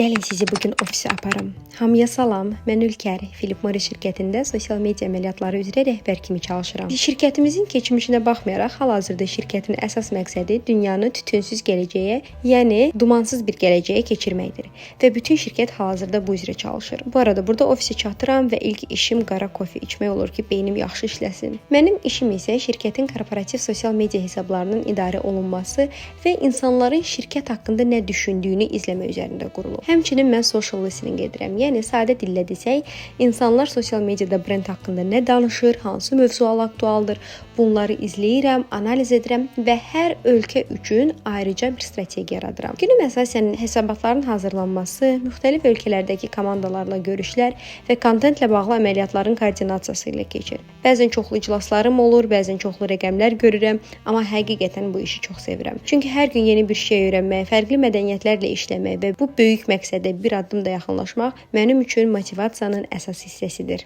Gəlin sizi bugün ofisə aparım. Hamıya salam, mən Ülker. Philip Morris şirkətində sosial media əməliyyatları üzrə rəhbər kimi çalışıram. Şirkətimizin keçmişinə baxmayaraq, hal-hazırda şirkətin əsas məqsədi dünyanı tütünsüz gələcəyə, yəni dumansız bir gələcəyə keçirməkdir. Və bütün şirkət hal-hazırda bu üzrə çalışır. Bu arada burada ofisə çatıram və ilk işim qara kofe içmək olur ki, beynim yaxşı işləsin. Mənim işim isə şirkətin korporativ sosial media hesablarının idarə olunması və insanların şirkət haqqında nə düşündüyünü izləmək üzərində qurulub. Həmçinin mən social listening edirəm. Yəni sadə dillə desək, insanlar sosial mediada brend haqqında nə danışır, hansı mövzular aktualdır, bunları izləyirəm, analiz edirəm və hər ölkə üçün ayrıca bir strategiya yaradıram. Günüm əsasən hesabatların hazırlanması, müxtəlif ölkələrdəki komandalarla görüşlər və kontentlə bağlı əməliyyatların koordinasiyası ilə keçir. Bəzən çoxlu iclaslarım olur, bəzən çoxlu rəqəmlər görürəm, amma həqiqətən bu işi çox sevirəm. Çünki hər gün yeni bir şey öyrənmək, fərqli mədəniyyətlərlə işləmək və bu böyük məqsədə bir addım da yaxınlaşmaq mənim üçün motivasiyanın əsas hissəsidir.